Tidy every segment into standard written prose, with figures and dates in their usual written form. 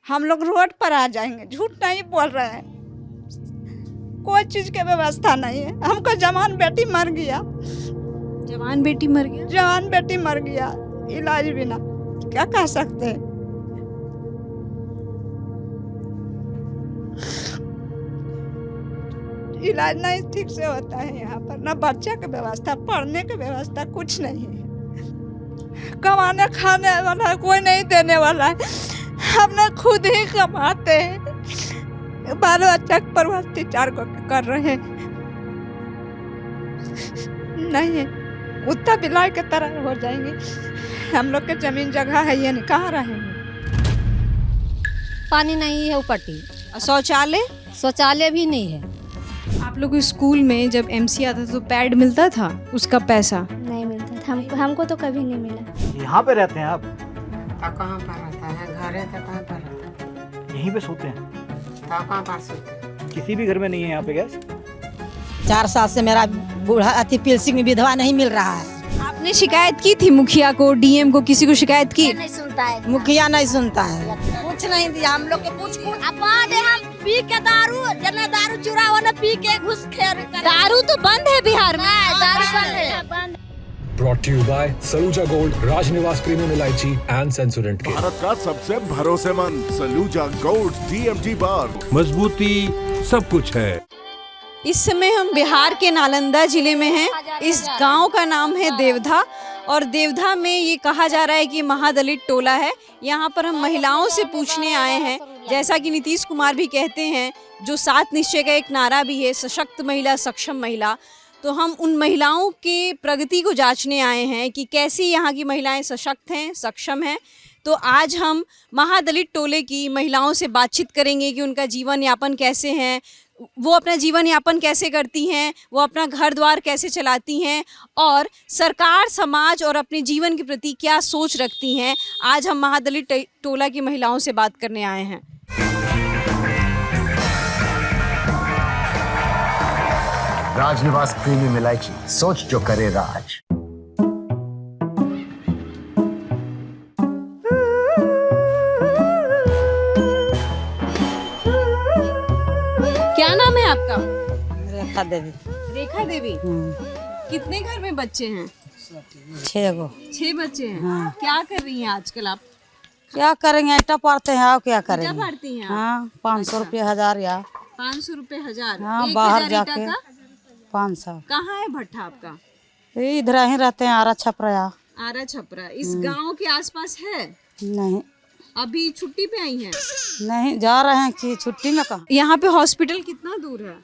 हम लोग रोड पर आ जाएंगे। झूठ नहीं बोल रहे हैं, कोई चीज की व्यवस्था नहीं है। हमको जवान बेटी मर गया, जवान बेटी मर गया। जवान बेटी मर गया इलाज बिना, क्या कह सकते हैं। इलाज नहीं ठीक से होता है यहाँ पर, ना बच्चे की व्यवस्था, पढ़ने की व्यवस्था, कुछ नहीं है। कमाने खाने वाला कोई नहीं देने वाला है, हमने खुद ही कमाते हैं। बाल बच्चा परवरिश 4 को कर रहे हैं। नहीं है, कुत्ता बिलाई की तरह हो जाएंगे। हम लोग के जमीन जगह है ये नहीं, कहाँ रहेंगे। पानी नहीं है ऊपट्टी, शौचालय शौचालय भी नहीं है। आप लोग स्कूल में जब एमसी आता था तो पैड मिलता था, उसका पैसा? नहीं मिलता था, हमको तो कभी नहीं मिला। यहाँ पे रहते हैं आप? कहाँ पर रहता है, घर है तो कहाँ पर रहता है? यहीं पे सोते हैं? तो कहाँ पर सोते? किसी भी घर में नहीं है यहाँ पे गैस? 4 साल से मेरा बूढ़ा अति पेंशन में विधवा नहीं मिल रहा है। आपने शिकायत की थी मुखिया को, डीएम को, किसी को शिकायत की? नहीं सुनता है, मुखिया नहीं सुनता है, कुछ नहीं दिया हम लोग के। पूछ हम पी के दारू चुराओ न पी के घुस खेर। दारू तो बंद है बिहार में, दारू बंद है। Brought to you by Saluja Gold, Rajnivas Premium Ilaichi and Sensorant के। भारत का सबसे भरोसेमंद सलूजा गोल्ड DMG बार, मजबूती सब कुछ है। इस समय हम बिहार के नालंदा जिले में हैं। इस गांव का नाम है देवधा, और देवधा में ये कहा जा रहा है कि महादलित टोला है। यहाँ पर हम महिलाओं से पूछने आए हैं, जैसा कि नीतीश कुमार भी कहते हैं, जो 7 निश्चय का एक नारा भी है, सशक्त महिला सक्षम महिला। तो हम उन महिलाओं के प्रगति को जांचने आए हैं कि कैसी यहाँ की महिलाएं सशक्त हैं, सक्षम हैं। तो आज हम महादलित टोले की महिलाओं से बातचीत करेंगे कि उनका जीवन यापन कैसे हैं, वो अपना जीवन यापन कैसे करती हैं, वो अपना घर द्वार कैसे चलाती हैं, और सरकार, समाज और अपने जीवन के प्रति क्या सोच रखती हैं। आज हम महादलित टोला की महिलाओं से बात करने आए हैं। राजनिवास प्रीमियम इलायची, सोच जो करे राज। क्या नाम है आपका? रेखा देवी। रेखा देवी। कितने घर में बच्चे हैं? 6 गो। 6 बच्चे हैं। क्या कर रही हैं आजकल आप? क्या करेंगे, ईटा पारते हैं, आप क्या क्या करेंगे। पढ़ती हैं आप? हाँ, 500 रुपये 1000 या 500 रुपए 1000। हाँ, बाहर जाके 500। कहाँ है भट्ठा आपका? इधर ही रहते हैं, आरा छपरा। आरा छपरा। इस गांव के आसपास है? नहीं, अभी छुट्टी पे आई हैं? नहीं जा रहे हैं कि छुट्टी में। कहाँ यहाँ पे हॉस्पिटल कितना दूर है?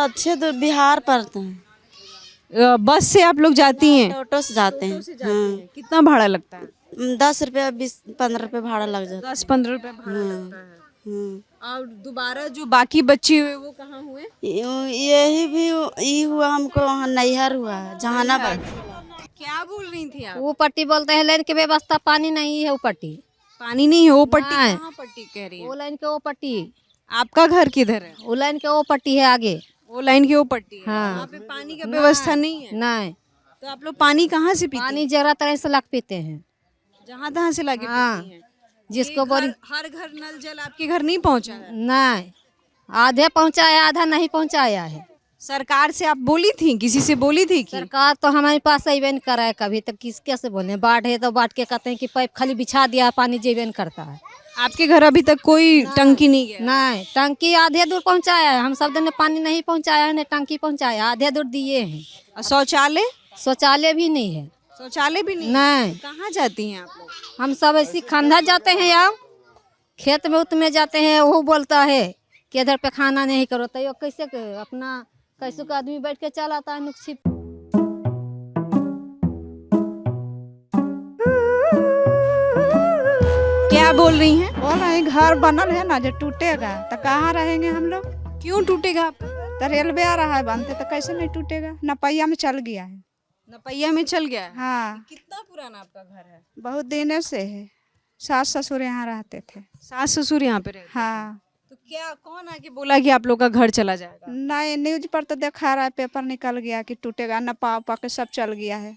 अच्छे तो बिहार पड़ते हैं, बस से आप लोग जाती हैं? ऑटो से जाते हैं। कितना भाड़ा लगता है? 10 रुपये 20-15 रुपये भाड़ा लग जाता है। 10-15 रुपए भाड़ा लगता है। और दोबारा जो बाकी बच्चे हुए वो कहाँ हुए? यही भी ये हुआ हमको, वहाँ नैहर हुआ है जहानाबाद। क्या बोल रही थी आप? वो पट्टी बोलते हैं, लाइन की व्यवस्था पानी नहीं है। वो पट्टी पानी नहीं है। वो पट्टी नहीं। कहाँ पट्टी कह रही वो है? लाइन के वो पट्टी, आपका घर किधर है? वो लाइन के वो पट्टी है आगे। वो लाइन की वो पट्टी है। हाँ। वहाँ पे पानी का व्यवस्था नहीं है? नहीं, तो आप लोग पानी कहाँ से पीते पानी हैं? जगह तरह से लग पीते हैं। जहाँ तहाँ से लाके हाँ। पीती हैं? जिसको बोली हर घर नल जल आपके घर नहीं पहुँचा है? नहीं, आधे पहुँचाया, आधा नहीं पहुँचाया है। सरकार से आप बोली थी, किसी से बोली थी कि? सरकार तो हमारे पास अबे नहीं करा है कभी तक। किसके से बोले, बाढ़ है तो बाढ़ के कहते हैं कि पाइप खाली बिछा दिया, पानी जेबे नहीं करता है। आपके घर अभी तक कोई टंकी नहीं गया? नहीं, टंकी आधे दूर पहुँचाया है। हम सब दिन पानी नहीं पहुँचाया है, न टंकी पहुँचाया, आधे दूर दिए हैं। और शौचालय? शौचालय भी नहीं है। शौचालय भी नहीं? नहीं, कहाँ जाती हैं आप लोग? हम सब ऐसी खंडा जाते हैं या खेत में उतमे जाते हैं। वो बोलता है कि इधर पे खाना नहीं करो, तो यो कैसे अपना कैसे का आदमी बैठ के चल आता है नुक्सी। क्या बोल रही हैं? बोल रहे हैं घर बनल है ना, जो टूटेगा तो कहाँ रहेंगे हम लोग। क्यों टूटेगा आपका? तो रेलवे आ रहा है बनते, तो कैसे नहीं टूटेगा। नपैया में चल गया है। नपैया में चल गया है? हाँ, कितना पुराना आपका घर है? बहुत दिनों से है। सास ससुर यहाँ रहते थे। सास ससुर यहाँ पे रहते? हाँ। तो क्या कौन आके बोला कि आप लोग का घर चला जाएगा? नहीं, न्यूज पर तो दिखा रहा है, पेपर निकल गया कि टूटेगा, नपा उपा के सब चल गया है।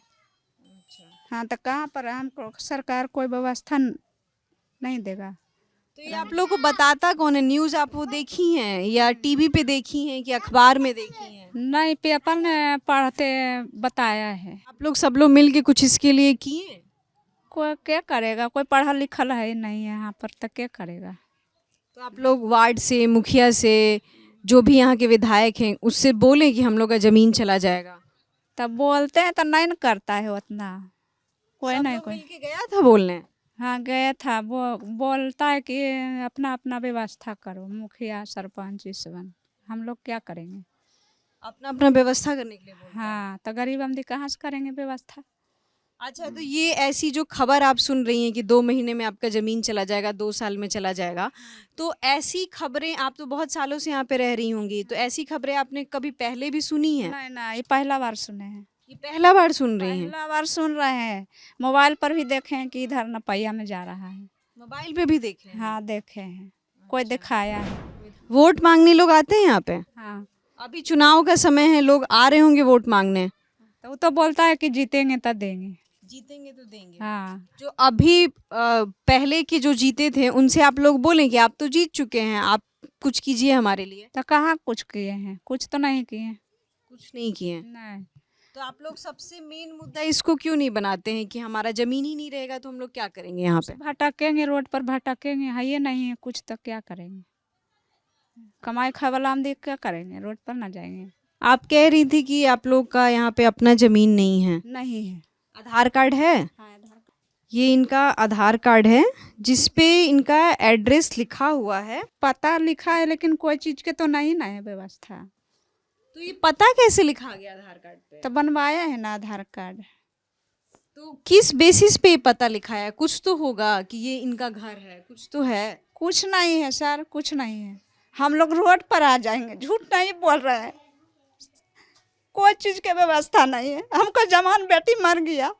हाँ, तो कहाँ पर हमको सरकार कोई व्यवस्था नहीं देगा। तो ये आप लोग को बताता कौन है? न्यूज़ आप वो देखी हैं या टीवी पे देखी हैं कि अखबार में देखी हैं? नहीं, पेपर में पढ़ते बताया है। आप लोग सब लोग मिल के कुछ इसके लिए किए? कोई क्या करेगा, कोई पढ़ा लिखल है नहीं है यहाँ पर, तो क्या करेगा। तो आप लोग वार्ड से, मुखिया से, जो भी यहाँ के विधायक हैं उससे बोले कि हम लोग का ज़मीन चला जाएगा? तब बोलते हैं तो नहीं न करता है उतना, कोई सब नहीं लोग कोई। मिल के गया था बोलने? हाँ गया था, वो बोलता है कि अपना अपना व्यवस्था करो, मुखिया सरपंच इस सब। हम लोग क्या करेंगे, अपना अपना व्यवस्था करने के लिए बोलते हैं। हाँ तो गरीब आदमी कहाँ से करेंगे व्यवस्था। अच्छा, तो ये ऐसी जो खबर आप सुन रही हैं कि 2 महीने में आपका ज़मीन चला जाएगा, 2 साल में चला जाएगा, तो ऐसी खबरें, आप तो बहुत सालों से यहाँ पे रह रही होंगी, तो ऐसी खबरें आपने कभी पहले भी सुनी हैं? नहीं ना, ये पहला बार सुने हैं। ये पहला बार सुन रही हैं? पहला बार सुन रहे हैं। मोबाइल पर भी देखे हैं कि इधर नपैया में जा रहा है। मोबाइल पे भी देख रहे हैं? हाँ देखे हैं, कोई दिखाया है। वोट मांगने लोग आते हैं यहाँ पे? हाँ अभी चुनाव का समय है, लोग आ रहे होंगे वोट मांगने। तो वो तो बोलता है कि जीतेंगे तो देंगे। जीतेंगे तो देंगे। हाँ जो अभी पहले के जो जीते थे उनसे आप लोग बोलें कि आप तो जीत चुके हैं, आप कुछ कीजिए हमारे लिए। तो कहाँ कुछ किए हैं, कुछ तो नहीं किए। कुछ नहीं किए। नहीं, तो आप लोग सबसे मेन मुद्दा इसको क्यों नहीं बनाते हैं कि हमारा जमीन ही नहीं रहेगा तो हम लोग क्या करेंगे यहाँ पे? भटकेंगे, रोड पर भटकेंगे, है ये नहीं है कुछ, तो क्या करेंगे। कमाई खाए वाला हम देख क्या करेंगे, रोड पर ना जाएंगे। आप कह रही थी कि आप लोग का यहाँ पे अपना जमीन नहीं है। नहीं है। आधार कार्ड है? हाँ, आधार कार्ड। ये इनका आधार कार्ड है जिसपे इनका एड्रेस लिखा हुआ है। पता लिखा है लेकिन कोई चीज के तो नहीं ना है व्यवस्था। तो ये पता कैसे लिखा गया आधार कार्ड पे? तो बनवाया है ना आधार कार्ड। तो किस बेसिस पे पता लिखा है? कुछ तो होगा कि ये इनका घर है, कुछ तो है। कुछ नहीं है सर, कुछ नहीं है। हम लोग रोड पर आ जाएंगे, झूठ नहीं बोल रहे हैं। कोई चीज के व्यवस्था नहीं है। हमको जवान बेटी मर गया।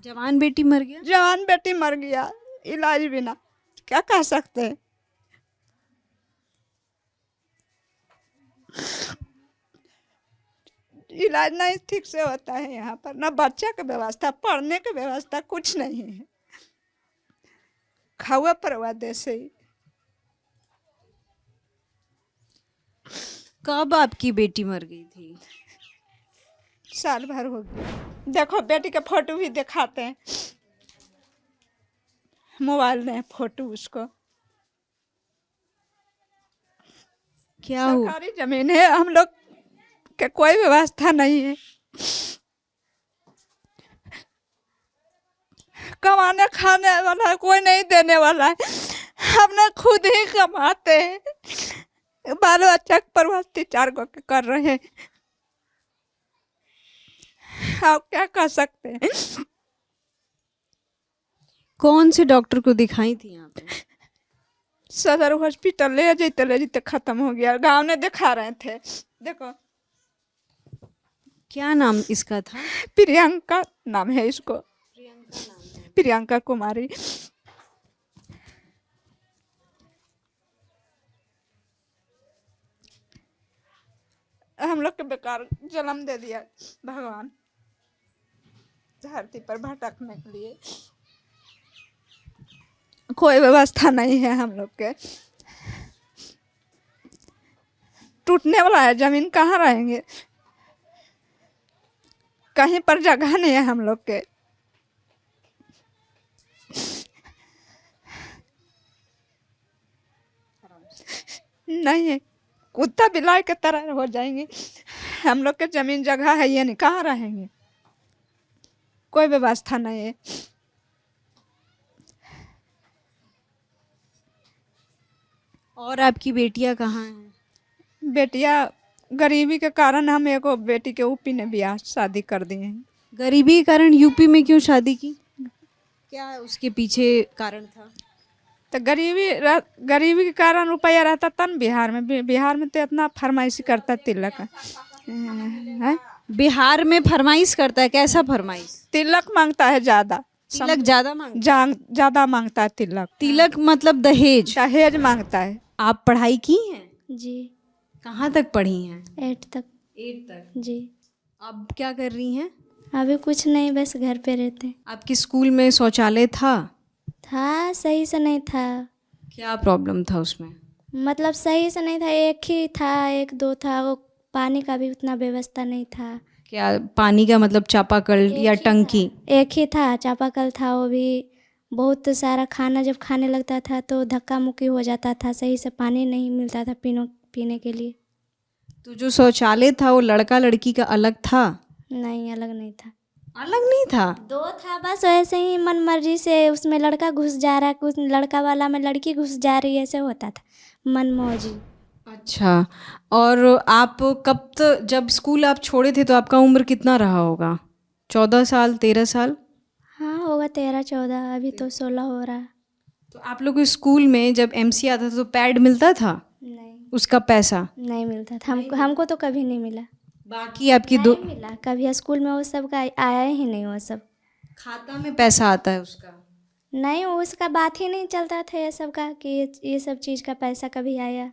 जवान बेटी मर गया? जवान बेटी मर गया, इलाज बिना, क्या कह सकते हैं। इलाज नहीं ठीक से होता है यहाँ पर, ना बच्चा की व्यवस्था, पढ़ने की व्यवस्था, कुछ नहीं है। खावा परवा देसे ही। कब आपकी बेटी मर गई थी? साल भर हो गया। देखो बेटी का फोटो भी दिखाते हैं, मोबाइल में फोटो उसको। क्या हुआ? सरकारी जमीन है, हम लोग के कोई व्यवस्था नहीं है। कमाने खाने वाला कोई नहीं देने वाला है, हमने खुद ही कमाते हैं। बाल बच्चा परवरिश 4 गो के कर रहे हैं, आप क्या कर सकते हैं। कौन से डॉक्टर को दिखाई थी यहाँ पे? सदर हॉस्पिटल ले जाते खत्म हो गया। गांव में दिखा रहे थे। देखो क्या नाम इसका था? प्रियंका नाम है इसको, प्रियंका कुमारी। हम लोग के बेकार जन्म दे दिया भगवान, धरती पर भटकने के लिए। कोई व्यवस्था नहीं है हम लोग के। टूटने वाला है जमीन, कहाँ रहेंगे, कहीं पर जगह नहीं है हम लोग के। नहीं है, कुत्ता बिलाई के तरह हो जाएंगे। हम लोग के जमीन जगह है ये नहीं, कहाँ रहेंगे, कोई व्यवस्था नहीं है। और आपकी बेटियां कहाँ हैं? बेटियां गरीबी के कारण हम एक बेटी के ऊपी ने ब्याह शादी कर दिए हैं। गरीबी के कारण यूपी में क्यों शादी की? क्या उसके पीछे कारण था? तो गरीबी के कारण रुपया रहता तब बिहार में तो इतना फरमाइशी करता तिलक है। बिहार में फरमाइश करता है? कैसा फरमाइश? तिलक मांगता है ज्यादा, तिलक ज्यादा मांगता है? ज्यादा मांगता है तिलक। तिलक मतलब दहेज? दहेज मांगता है। आप पढ़ाई की हैं? जी, कहाँ तक पढ़ी हैं? 8 तक। 8 तक। जी, अब क्या कर रही हैं? अभी कुछ नहीं, बस घर पे रहते। आपके स्कूल में शौचालय था? था, सही से नहीं था। क्या प्रॉब्लम था उसमें? मतलब सही से नहीं था, एक ही था, एक दो था, वो पानी का भी उतना व्यवस्था नहीं था। क्या पानी का मतलब चापाकल या टंकी? एक ही था, चापाकल था, वो भी बहुत सारा खाना जब खाने लगता था तो धक्का मुक्की हो जाता था, सही से पानी नहीं मिलता था पीने के लिए। तो जो शौचालय था वो लड़का लड़की का अलग था? नहीं, अलग नहीं था। अलग नहीं था? दो था, बस वैसे ही मन मर्जी से, उसमें लड़का घुस जा रहा है, कुछ लड़का वाला में लड़की घुस जा रही है, ऐसे होता था मन मौजी। अच्छा, और आप जब स्कूल आप छोड़े थे तो आपका उम्र कितना रहा होगा? 14 साल, 13 साल? हाँ होगा 13-14, अभी तो 16 हो रहा। तो आप लोग को स्कूल में जब MC आता था तो पैड मिलता था? नहीं, उसका पैसा नहीं मिलता था हमको तो कभी नहीं मिला। बाकी आपकी दो नहीं मिला कभी, स्कूल में वो सब का आया ही नहीं, वो सब खाता में पैसा आता है उसका? नहीं, उसका बात ही नहीं चलता था ये सब का कि ये सब चीज़ का पैसा कभी आया।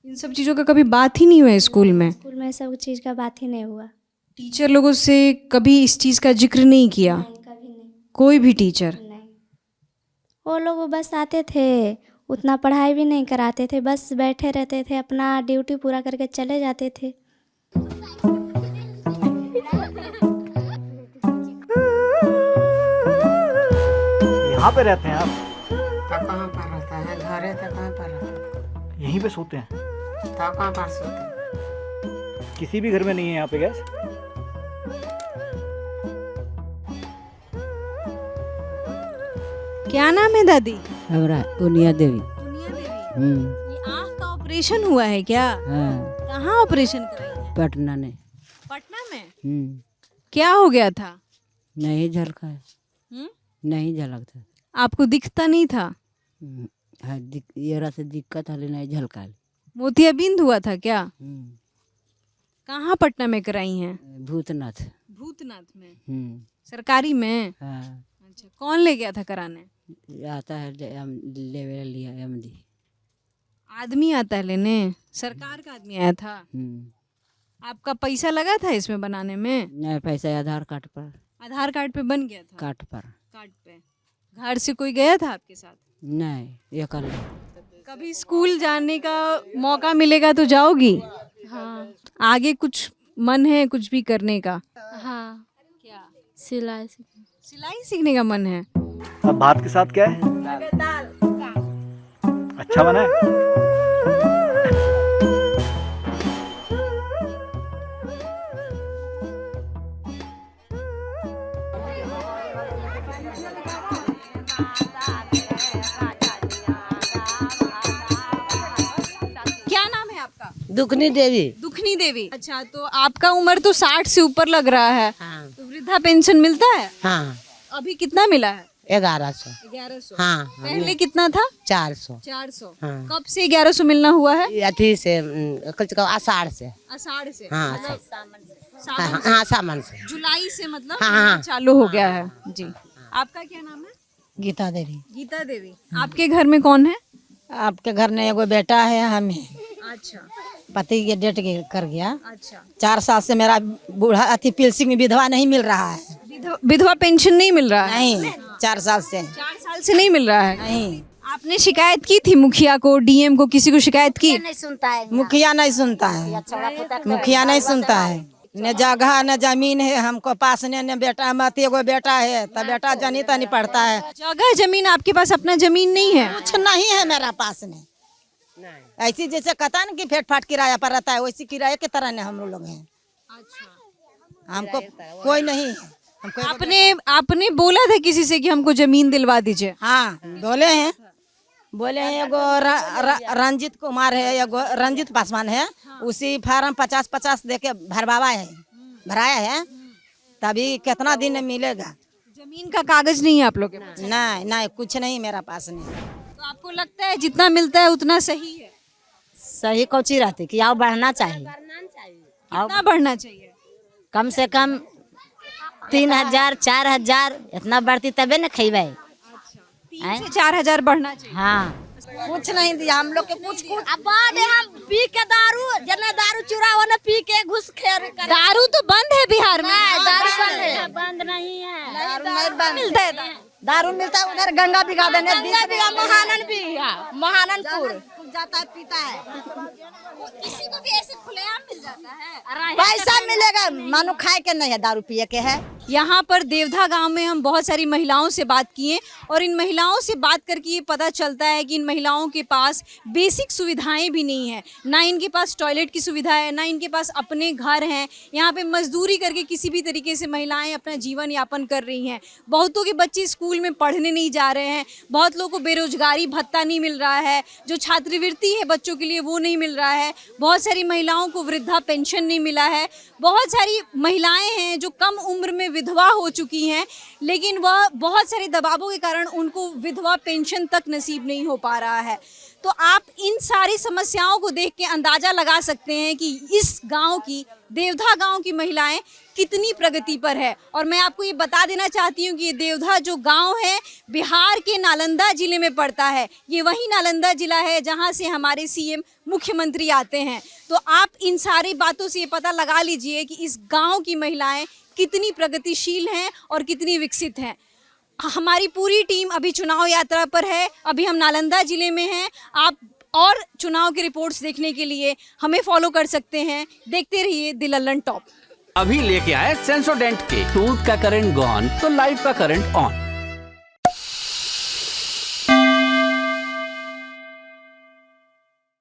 इन सब चीज़ों का कभी बात ही नहीं हुआ स्कूल में? स्कूल में सब चीज़ का बात ही नहीं हुआ। टीचर लोगों से कभी इस चीज़ का जिक्र नहीं किया? नहीं, कभी नहीं। कोई भी टीचर? नहीं, वो लोग बस आते थे, उतना पढ़ाई भी नहीं कराते थे, बस बैठे रहते थे, अपना ड्यूटी पूरा करके चले जाते थे। यहाँ पे रहते हैं आप? तो कहाँ पर रहता है? घरे तो कहाँ पर रहता है? यहीं पे सोते हैं? तो कहाँ पर सोते? किसी भी घर में नहीं है यहाँ पे गैस? क्या नाम है दादी? हमरा पुनिया देवी। पुनिया देवी। ये आँख का ऑपरेशन हुआ है क्या? हाँ, कहाँ ऑपरेशन कराई है? पटना ने। पटना में? क्या हो गया था? नहीं झलका है, हम्म? नहीं झलकता। आपको दिखता नहीं था? ये से दिक्कत है, नहीं झलका। मोतियाबिंद हुआ था क्या? कहाँ पटना में कराई हैं? भूतनाथ। भूतनाथ में? सरकारी में? हाँ। अच्छा, कौन ले गया था कराने? आता है लेवे लिया MD। आदमी आता है लेने? सरकार का आदमी आया था? आपका पैसा लगा था इसमें बनाने में? नहीं, पैसा आधार कार्ड पर। आधार कार्ड पे बन गया था? कार्ड पर। कार्ड पे। घर से कोई गया था आपके साथ? नहीं, ये कर लो। कभी स्कूल जाने का मौका मिलेगा तो जाओगी? हाँ। आगे कुछ मन है कुछ भी करने का? हाँ, क्या? सिलाई सिलाई सीखने का मन है? अब भात के साथ क्या है? दाल। अच्छा बना है? क्या नाम है आपका? दुखनी देवी। दुखनी देवी। अच्छा, तो आपका उम्र तो 60 से ऊपर लग रहा है। हाँ। तो वृद्धा पेंशन मिलता है? हाँ, अभी कितना मिला है? 1100। 1100। हाँ, पहले कितना था? 400। 400। हाँ। कब से 1100 मिलना हुआ है? अथी से आषाढ़ से। आषाढ़ से? हाँ, मतलब हाँ, हाँ, सामान से। जुलाई से मतलब हाँ, हाँ। चालू हो गया है। जी, आपका क्या नाम है? गीता देवी। गीता देवी। आपके घर में कौन है? आपके घर में एगो बेटा है, हमें अच्छा। पति के डेट कर गया। अच्छा, 4 साल से मेरा बूढ़ा अथी पेंशन में विधवा नहीं मिल रहा है। विधवा पेंशन नहीं मिल रहा है? नहीं, 4 साल से। 4 साल से नहीं मिल रहा है? नहीं। आपने शिकायत की थी मुखिया को, DM को, किसी को शिकायत की? नहीं सुनता है, मुखिया नहीं सुनता है, मुखिया नहीं सुनता है। न जगह न जमीन है हमको पास, न बेटा, मत एगो बेटा है तो बेटा जनी तनी पढ़ता है। जगह जमीन आपके पास अपना जमीन नहीं है? कुछ नहीं है मेरा पास में। ऐसी जैसे कहता ना कि फेट फाट किराया पर रहता है, वैसी किराए की तरह हम लोग हैं। हमको कोई नहीं है। हमको आपने बोला था किसी से कि हमको जमीन दिलवा दीजिए? हाँ, बोले हैं एगो रंजित कुमार है, एगो रंजित पासवान है। उसी फार्म 50-50 देके भराया है, तभी कितना दिन में मिलेगा। जमीन का कागज नहीं है आप लोग के पास? नहीं, कुछ नहीं मेरा पास नहीं। तो आपको लगता है जितना मिलता है उतना सही है? सही कौची रहती कि आओ बढ़ना चाहिए। कितना बढ़ना चाहिए? कम से कम 3000-4000 इतना बढ़ती तबे न खेबे। 3 से 4000 बढ़ना चाहिए। हाँ, कुछ नहीं दिया हम लोग के, कुछ अब हम पी के दारू, जना दारू चुरा होने पी के घुस खेर। दारू तो बंद है बिहार में? दारू बंद नहीं है। दारू नहीं बंद मिलता है? दारू मिलता है उधर गंगा बिगा देने महानन भी महाननपुर जाता है पीता है। किसी को भी ऐसे खुलेआम मिल जाता है। पैसा मिलेगा मानो खाए के नहीं है, दारू पिए के है। यहाँ पर देवधा गांव में हम बहुत सारी महिलाओं से बात किए और इन महिलाओं से बात करके ये पता चलता है कि इन महिलाओं के पास बेसिक सुविधाएं भी नहीं है। ना इनके पास टॉयलेट की सुविधा है, ना इनके पास अपने घर हैं। यहाँ पे मजदूरी करके किसी भी तरीके से महिलाएं अपना जीवन यापन कर रही हैं। बहुतों के बच्चे स्कूल में पढ़ने नहीं जा रहे हैं, बहुत लोगों को बेरोजगारी भत्ता नहीं मिल रहा है, जो छात्रवृत्ति है बच्चों के लिए वो नहीं मिल रहा है, बहुत सारी महिलाओं को वृद्धा पेंशन नहीं मिला है, बहुत सारी महिलाएं हैं जो कम उम्र में विधवा हो चुकी हैं, लेकिन वह बहुत सारे दबावों के कारण उनको विधवा पेंशन तक नसीब नहीं हो पा रहा है। तो आप इन सारी समस्याओं को देख के अंदाजा लगा सकते हैं कि इस गांव की, देवधा गांव की महिलाएं कितनी प्रगति पर है। और मैं आपको ये बता देना चाहती हूँ कि ये देवधा जो गांव है बिहार के नालंदा जिले में पड़ता है। ये वही नालंदा जिला है जहां से हमारे सीएम मुख्यमंत्री आते हैं। तो आप इन सारी बातों से ये पता लगा लीजिए कि इस गांव की महिलाएं कितनी प्रगतिशील हैं और कितनी विकसित हैं। हमारी पूरी टीम अभी चुनाव यात्रा पर है। अभी हम नालंदा जिले में हैं। आप और चुनाव की रिपोर्ट्स देखने के लिए हमें फॉलो कर सकते हैं। देखते रहिए द लल्लन टॉप। अभी लेके आए सेंसोडेंट के टूथ का करंट गॉन तो लाइफ का करंट ऑन।